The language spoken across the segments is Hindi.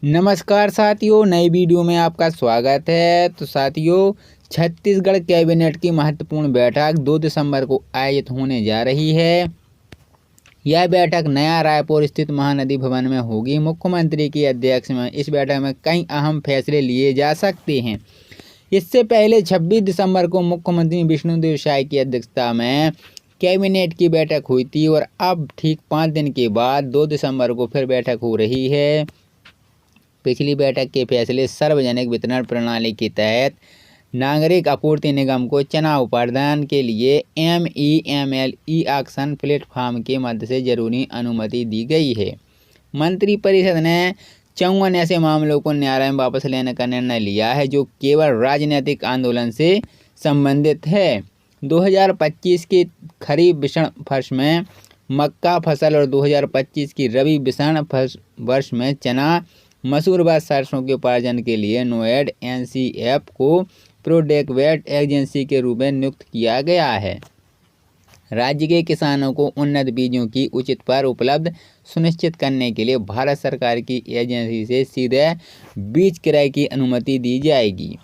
नमस्कार साथियों, नई वीडियो में आपका स्वागत है। तो साथियों, छत्तीसगढ़ कैबिनेट की महत्वपूर्ण बैठक 2 दिसंबर को आयोजित होने जा रही है। यह बैठक नया रायपुर स्थित महानदी भवन में होगी। मुख्यमंत्री की अध्यक्षता में इस बैठक में कई अहम फैसले लिए जा सकते हैं। इससे पहले 26 दिसंबर को मुख्यमंत्री विष्णुदेव साय की अध्यक्षता में कैबिनेट की बैठक हुई थी और अब ठीक 5 दिन के बाद 2 दिसंबर को फिर बैठक हो रही है। पिछली बैठक के फैसले सार्वजनिक वितरण प्रणाली के तहत नागरिक आपूर्ति निगम को चुनाव प्रदान के लिए MEML ई ऑक्शन प्लेटफॉर्म के मध्य से जरूरी अनुमति दी गई है। मंत्रिपरिषद ने 54 ऐसे मामलों को न्यायालय में वापस लेने का निर्णय लिया है जो केवल राजनीतिक आंदोलन से संबंधित है। 2025 के खरीफ विषण वर्ष में मक्का फसल और 2025 की रबी विषण वर्ष में चना, मसूर व सरसों के उपार्जन के लिए नोएड NCF को प्रोडेक्वेट एजेंसी के रूप में नियुक्त किया गया है। राज्य के किसानों को उन्नत बीजों की उचित दर उपलब्ध सुनिश्चित करने के लिए भारत सरकार की एजेंसी से सीधे बीज क्रय की अनुमति दी जाएगी।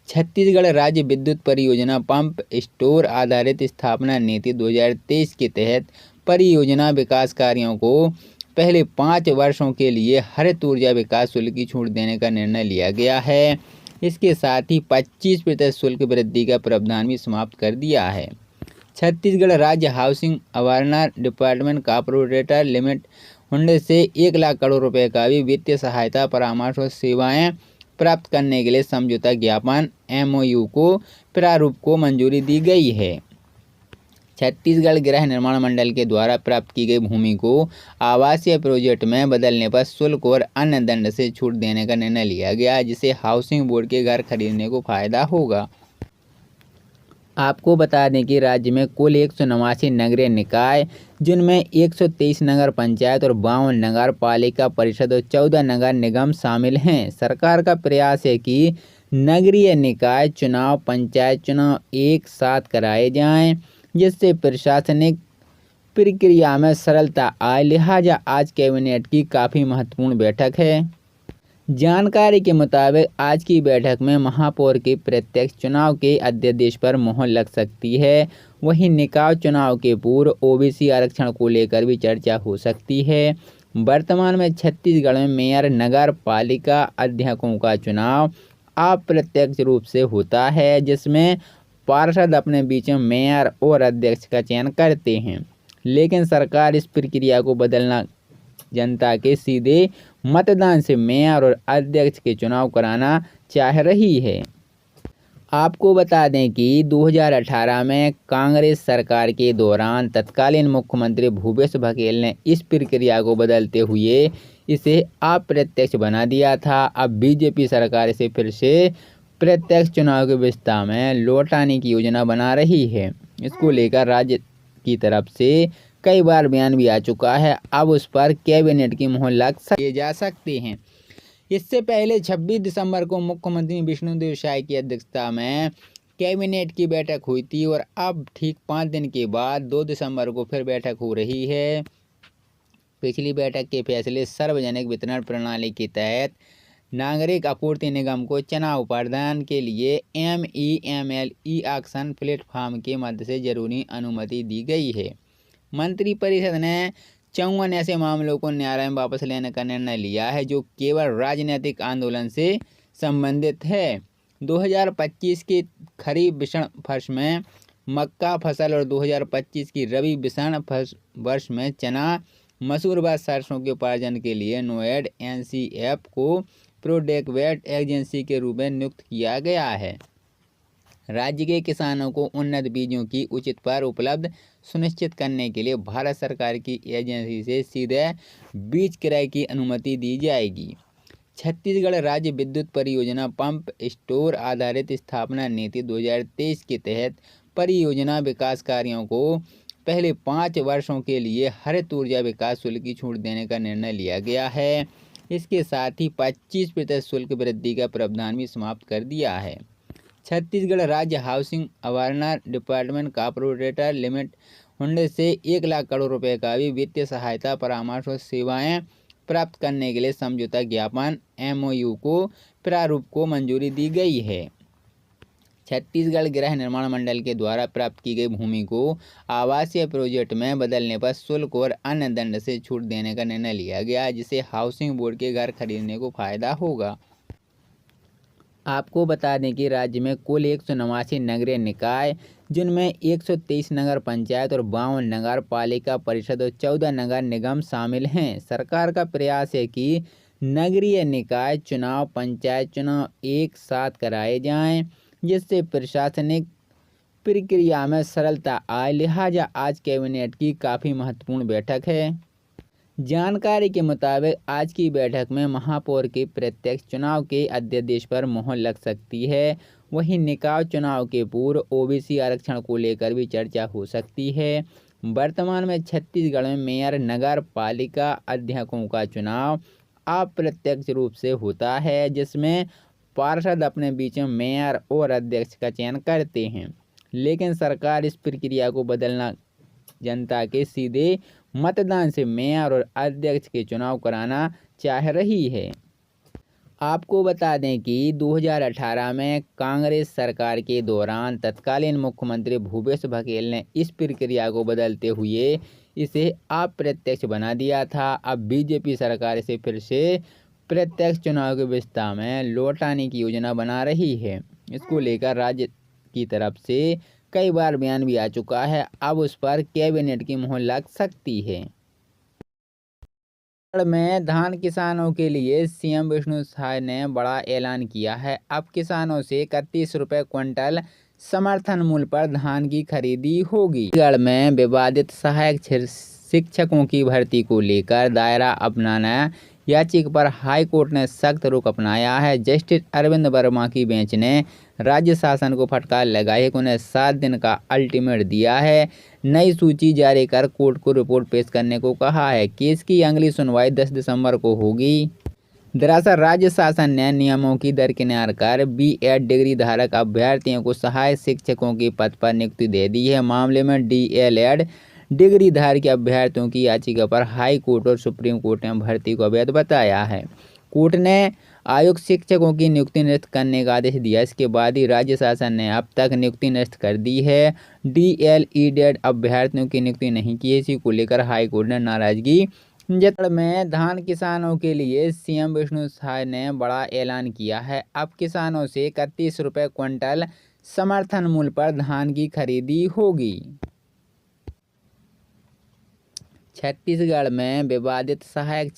छत्तीसगढ़ राज्य विद्युत परियोजना पंप स्टोर आधारित स्थापना नीति 2023 के तहत परियोजना विकास कार्यों को पहले 5 वर्षों के लिए हरित ऊर्जा विकास शुल्क की छूट देने का निर्णय लिया गया है। इसके साथ ही 25% शुल्क वृद्धि का प्रावधान भी समाप्त कर दिया है। छत्तीसगढ़ राज्य हाउसिंग अवार्नर डिपार्टमेंट कॉर्पोरेटर लिमिटेड से 1 लाख करोड़ रुपए का भी वित्तीय सहायता, परामर्श और सेवाएं प्राप्त करने के लिए समझौता ज्ञापन MOU को प्रारूप को मंजूरी दी गई है। छत्तीसगढ़ गृह निर्माण मंडल के द्वारा प्राप्त की गई भूमि को आवासीय प्रोजेक्ट में बदलने पर शुल्क और अन्य दंड से छूट देने का निर्णय लिया गया है, जिससे हाउसिंग बोर्ड के घर खरीदने को फायदा होगा। आपको बता दें कि राज्य में कुल 189 नगरीय निकाय, जिनमें 123 नगर पंचायत और 52 नगर पालिका परिषद और 14 नगर निगम शामिल हैं। सरकार का प्रयास है कि नगरीय निकाय चुनाव, पंचायत चुनाव एक साथ कराए जाएं, जिससे प्रशासनिक प्रक्रिया में सरलता आए। लिहाजा आज कैबिनेट की काफ़ी महत्वपूर्ण बैठक है। जानकारी के मुताबिक आज की बैठक में महापौर के प्रत्यक्ष चुनाव के अध्यादेश पर मोहर लग सकती है। वहीं निकाय चुनाव के पूर्व OBC आरक्षण को लेकर भी चर्चा हो सकती है। वर्तमान में छत्तीसगढ़ में मेयर, नगर पालिका अध्यक्षों का चुनाव अप्रत्यक्ष रूप से होता है, जिसमें पार्षद अपने बीच में मेयर और अध्यक्ष का चयन करते हैं। लेकिन सरकार इस प्रक्रिया को बदलना, जनता के सीधे मतदान से मेयर और अध्यक्ष के चुनाव कराना चाह रही है। आपको बता दें कि 2018 में कांग्रेस सरकार के दौरान तत्कालीन मुख्यमंत्री भूपेश बघेल ने इस प्रक्रिया को बदलते हुए इसे अप्रत्यक्ष बना दिया था। अब BJP सरकार इसे फिर से प्रत्यक्ष चुनाव की व्यवस्था में लौटाने की योजना बना रही है। इसको लेकर राज्य की तरफ से कई बार बयान भी आ चुका है। अब उस पर कैबिनेट की मोहर लग जा सकते हैं। इससे पहले 26 दिसंबर को मुख्यमंत्री विष्णुदेव साय की अध्यक्षता में कैबिनेट की बैठक हुई थी और अब ठीक 5 दिन के बाद 2 दिसंबर को फिर बैठक हो रही है। पिछली बैठक के फैसले सार्वजनिक वितरण प्रणाली के तहत नागरिक आपूर्ति निगम को चुनाव प्रदान के लिए MEML ई ऑक्शन प्लेटफॉर्म के मध्य से जरूरी अनुमति दी गई है। मंत्रिपरिषद ने 54 ऐसे मामलों को न्यायालय में वापस लेने का निर्णय लिया है जो केवल राजनीतिक आंदोलन से संबंधित है। 2025 के खरीफ विषण वर्ष में मक्का फसल और 2025 की रबी विषण वर्ष में चना, मसूर व सरसों के उपार्जन के लिए नोएड NCF को प्रोडेक्वेट एजेंसी के रूप में नियुक्त किया गया है। राज्य के किसानों को उन्नत बीजों की उचित दर उपलब्ध सुनिश्चित करने के लिए भारत सरकार की एजेंसी से सीधे बीज क्रय की अनुमति दी जाएगी। छत्तीसगढ़ राज्य विद्युत परियोजना पंप स्टोर आधारित स्थापना नीति 2023 के तहत परियोजना विकास कार्यों को पहले 5 वर्षों के लिए हरित ऊर्जा विकास शुल्क की छूट देने का निर्णय लिया गया है। इसके साथ ही 25% शुल्क वृद्धि का प्रावधान भी समाप्त कर दिया है। छत्तीसगढ़ राज्य हाउसिंग अवार्नर डिपार्टमेंट कॉर्पोरेटर लिमिटेड से 1 लाख करोड़ रुपए का भी वित्तीय सहायता, परामर्श और सेवाएं प्राप्त करने के लिए समझौता ज्ञापन MOU को प्रारूप को मंजूरी दी गई है। छत्तीसगढ़ गृह निर्माण मंडल के द्वारा प्राप्त की गई भूमि को आवासीय प्रोजेक्ट में बदलने पर शुल्क और अन्य दंड से छूट देने का निर्णय लिया गया, जिससे हाउसिंग बोर्ड के घर खरीदने को फायदा होगा। आपको बता दें कि राज्य में कुल 189 नगरीय निकाय, जिनमें 123 नगर पंचायत और 52 नगर पालिका परिषद और 14 नगर निगम शामिल हैं। सरकार का प्रयास है कि नगरीय निकाय चुनाव, पंचायत चुनाव एक साथ कराए जाएं, जिससे प्रशासनिक प्रक्रिया में सरलता आए। लिहाजा आज कैबिनेट की काफ़ी महत्वपूर्ण बैठक है। जानकारी के मुताबिक आज की बैठक में महापौर के प्रत्यक्ष चुनाव के अध्यादेश पर मोहर लग सकती है। वहीं निकाय चुनाव के पूर्व OBC आरक्षण को लेकर भी चर्चा हो सकती है। वर्तमान में छत्तीसगढ़ में मेयर, नगर पालिका अध्यक्षों का चुनाव अप्रत्यक्ष रूप से होता है, जिसमें पार्षद अपने बीच में मेयर और अध्यक्ष का चयन करते हैं। लेकिन सरकार इस प्रक्रिया को बदलना, जनता के सीधे मतदान से मेयर और अध्यक्ष के चुनाव कराना चाह रही है। आपको बता दें कि 2018 में कांग्रेस सरकार के दौरान तत्कालीन मुख्यमंत्री भूपेश बघेल ने इस प्रक्रिया को बदलते हुए इसे अप्रत्यक्ष बना दिया था। अब BJP सरकार इसे फिर से प्रत्यक्ष चुनाव की व्यवस्था में लौटाने की योजना बना रही है। इसको लेकर राज्य की तरफ से कई बार बयान भी आ चुका है। अब उस पर कैबिनेट की मुहर लग सकती है। में धान किसानों के लिए CM विष्णु साय ने बड़ा ऐलान किया है। अब किसानों से 31 रुपये क्विंटल समर्थन मूल्य पर धान की खरीदी होगी। छत्तीसगढ़ में विवादित सहायक शिक्षकों की भर्ती को लेकर दायरा अपनाना याचिका पर हाई कोर्ट ने सख्त रुख अपनाया है। जस्टिस अरविंद वर्मा की बेंच ने राज्य शासन को फटकार लगाई है कि उन्हें 7 दिन का अल्टीमेट दिया है। नई सूची जारी कर कोर्ट को रिपोर्ट पेश करने को कहा है। केस की अगली सुनवाई 10 दिसंबर को होगी। दरअसल राज्य शासन ने नियमों की दरकिनार कर B.Ed डिग्री धारक अभ्यर्थियों को सहायक शिक्षकों के पद पर नियुक्ति दे दी है। मामले में DLED डिग्री धारक अभ्यर्थियों की याचिका पर हाई कोर्ट और सुप्रीम कोर्ट ने भर्ती को अवैध बताया है। कोर्ट ने आयोग शिक्षकों की नियुक्ति निरस्त करने का आदेश दिया। इसके बाद ही राज्य शासन ने अब तक नियुक्ति निरस्त कर दी है। DLED अभ्यर्थियों की नियुक्ति नहीं की है। इसी को लेकर हाई कोर्ट ने नाराजगी में धान किसानों के लिए CM विष्णु साय ने बड़ा ऐलान किया है। अब किसानों से 31 रुपये क्विंटल समर्थन मूल्य पर धान की खरीदी होगी। छत्तीसगढ़ में विवादित सहायक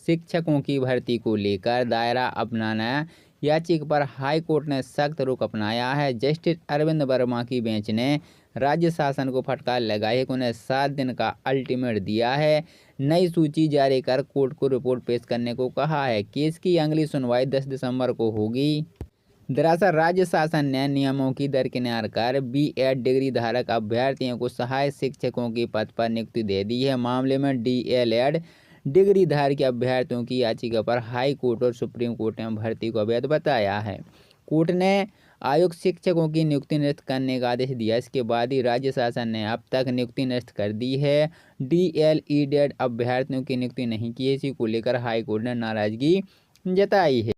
शिक्षकों की भर्ती को लेकर दायरा अपनाना याचिका पर हाई कोर्ट ने सख्त रुख अपनाया है। जस्टिस अरविंद वर्मा की बेंच ने राज्य शासन को फटकार लगाई है कि उन्हें 7 दिन का अल्टीमेट दिया है। नई सूची जारी कर कोर्ट को रिपोर्ट पेश करने को कहा है। केस की अगली सुनवाई 10 दिसंबर को होगी। दरअसल राज्य शासन ने नियमों की दरकिनार कर B.Ed डिग्री धारक अभ्यर्थियों को सहायक शिक्षकों के पद पर नियुक्ति दे दी है। मामले में DLED डिग्री धारक अभ्यर्थियों की याचिका पर हाई कोर्ट और सुप्रीम कोर्ट ने भर्ती को अवैध बताया है। कोर्ट ने आयोग शिक्षकों की नियुक्ति निरस्त करने का आदेश दिया। इसके बाद ही राज्य शासन ने अब तक नियुक्ति निरस्त कर दी है। DLED अभ्यर्थियों की नियुक्ति नहीं की है। इसी को लेकर हाई कोर्ट ने नाराजगी जताई है।